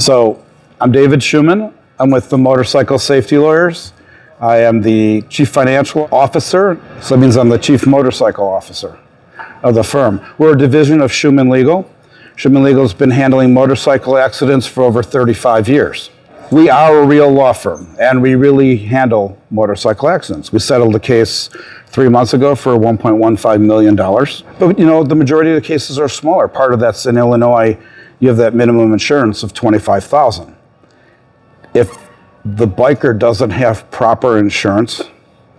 So I'm David Schuman. I'm with the Motorcycle Safety Lawyers. I am the Chief Financial Officer, so that means I'm the Chief Motorcycle Officer of the firm. We're a division of Schuman Legal. Schuman Legal has been handling motorcycle accidents for over 35 years. We are a real law firm, and we really handle motorcycle accidents. We settled a case 3 months ago for $1.15 million. But the majority of the cases are smaller. Part of that's in Illinois, you have that minimum insurance of $25,000. If the biker doesn't have proper insurance,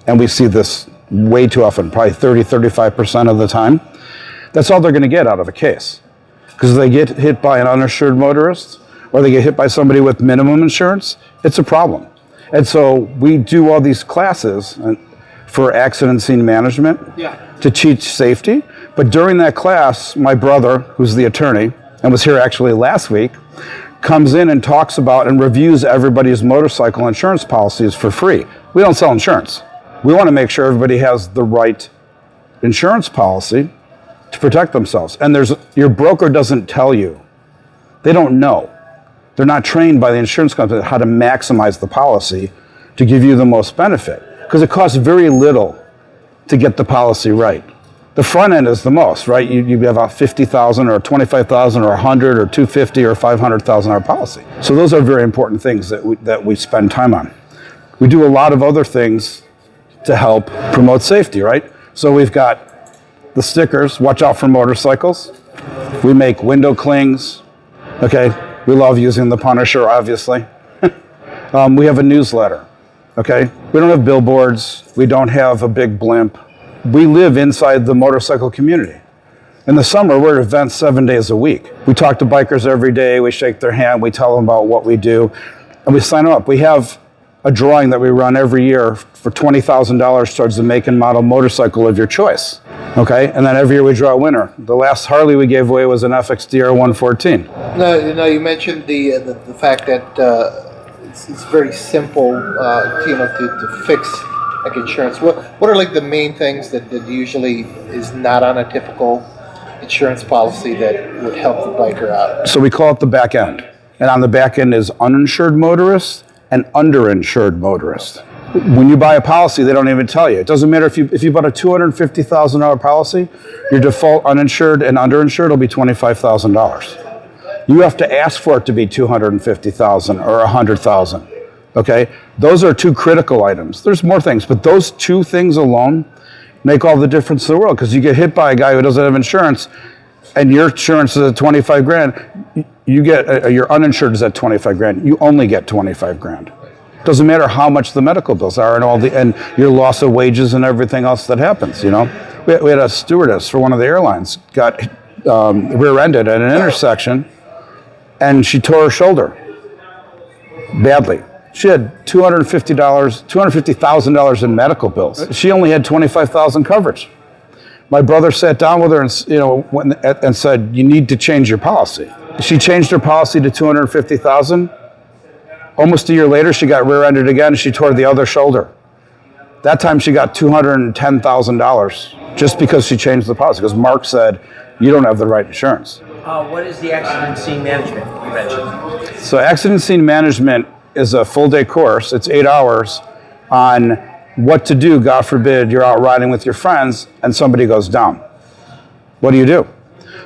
and we see this way too often, probably 35% of the time, that's all they're going to get out of a case. Because if they get hit by an uninsured motorist, or they get hit by somebody with minimum insurance, it's a problem. And so we do all these classes for accident scene management to teach safety. But during that class, my brother, who's the attorney, and was here actually last week, comes in and talks about and reviews everybody's motorcycle insurance policies for free. We don't sell insurance. We want to make sure everybody has the right insurance policy to protect themselves. And your broker doesn't tell you. They don't know. They're not trained by the insurance company how to maximize the policy to give you the most benefit. Because it costs very little to get the policy right. The front end is the most, right? You have a $50,000 or $25,000 or $100,000 or $250,000 or $500,000 policy. So those are very important things that we spend time on. We do a lot of other things to help promote safety, right? So we've got the stickers, watch out for motorcycles. We make window clings, okay? We love using the Punisher, obviously. We have a newsletter, okay? We don't have billboards. We don't have a big blimp. We live inside the motorcycle community. In the summer, we're at events 7 days a week. We talk to bikers every day. We shake their hand. We tell them about what we do, and we sign them up. We have a drawing that we run every year for $20,000 towards the make and model motorcycle of your choice, okay? And then every year we draw a winner. The last Harley we gave away was an FXDR 114. No, you mentioned the fact that it's very simple, to fix like insurance. What are like the main things that usually is not on a typical insurance policy that would help the biker out? So we call it the back end. And on the back end is uninsured motorists and underinsured motorists. When you buy a policy, they don't even tell you. It doesn't matter if you bought a $250,000 policy, your default uninsured and underinsured will be $25,000. You have to ask for it to be $250,000 or $100,000. Okay, those are two critical items. There's more things, but those two things alone make all the difference in the world. Because you get hit by a guy who doesn't have insurance, and your insurance is at 25 grand. You get your uninsured is at 25 grand. You only get 25 grand. Doesn't matter how much the medical bills are and your loss of wages and everything else that happens. We had a stewardess for one of the airlines got rear-ended at an intersection, and she tore her shoulder badly. She had $250,000 in medical bills. She only had $25,000 coverage. My brother sat down with her and said, "You need to change your policy." She changed her policy to $250,000. Almost a year later, she got rear-ended again. She tore the other shoulder. That time, she got $210,000 just because she changed the policy. Because Mark said, "You don't have the right insurance." What is the accident scene management you mentioned? So, accident scene management is a full-day course. It's 8 hours on what to do. God forbid you're out riding with your friends and somebody goes down. What do?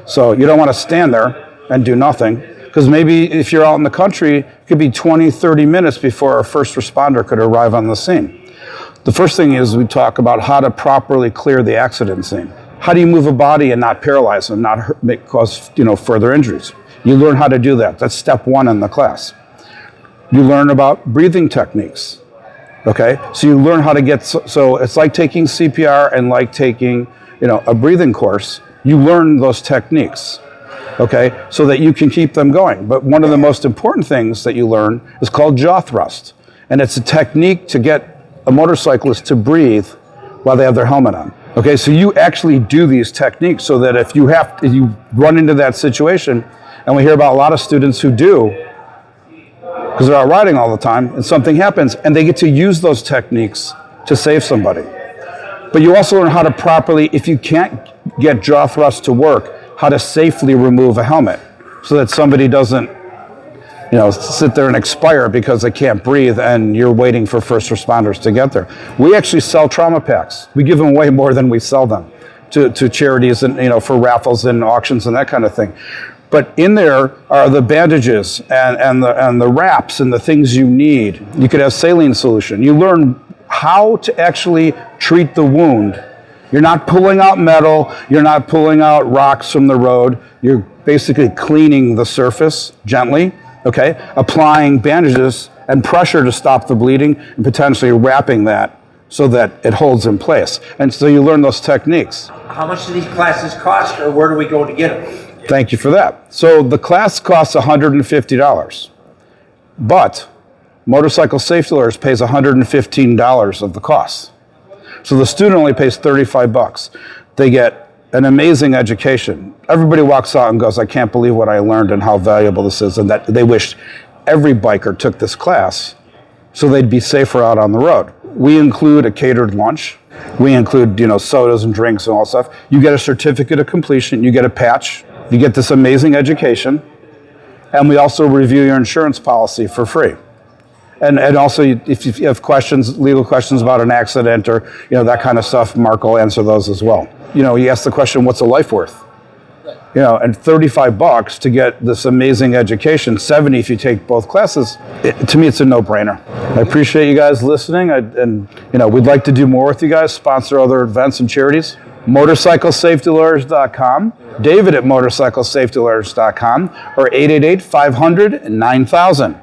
So you don't want to stand there and do nothing, because maybe if you're out in the country, it could be 20, 30 minutes before a first responder could arrive on the scene. The first thing is we talk about how to properly clear the accident scene. How do you move a body and not paralyze and not cause further injuries? You learn how to do that. That's step one in the class. You learn about breathing techniques, okay? So you learn how to so it's like taking CPR and like taking, a breathing course. You learn those techniques, okay? So that you can keep them going. But one of the most important things that you learn is called jaw thrust. And it's a technique to get a motorcyclist to breathe while they have their helmet on. Okay, so you actually do these techniques so that if you run into that situation, and we hear about a lot of students who do, because they're out riding all the time, and something happens, and they get to use those techniques to save somebody. But you also learn how to properly, if you can't get jaw thrust to work, how to safely remove a helmet so that somebody doesn't sit there and expire because they can't breathe and you're waiting for first responders to get there. We actually sell trauma packs. We give them away more than we sell them to charities and, for raffles and auctions and that kind of thing. But in there are the bandages and the wraps and the things you need. You could have saline solution. You learn how to actually treat the wound. You're not pulling out metal. You're not pulling out rocks from the road. You're basically cleaning the surface gently, okay? Applying bandages and pressure to stop the bleeding and potentially wrapping that so that it holds in place. And so you learn those techniques. How much do these classes cost, or where do we go to get them? Thank you for that. So the class costs $150, but Motorcycle Safety Lawyers pays $115 of the cost. So the student only pays $35. They get an amazing education. Everybody walks out and goes, I can't believe what I learned and how valuable this is, and that they wish every biker took this class so they'd be safer out on the road. We include a catered lunch. We include, sodas and drinks and all that stuff. You get a certificate of completion. You get a patch. You get this amazing education. And we also review your insurance policy for free. And also, if you have questions, legal questions about an accident or, that kind of stuff, Mark will answer those as well. You ask the question, what's a life worth? And $35 to get this amazing education, $70 if you take both classes. To me, it's a no-brainer. I appreciate you guys listening, and we'd like to do more with you guys, sponsor other events and charities. MotorcycleSafetyLawyers.com, David at MotorcycleSafetyLawyers.com, or 888-500-9000.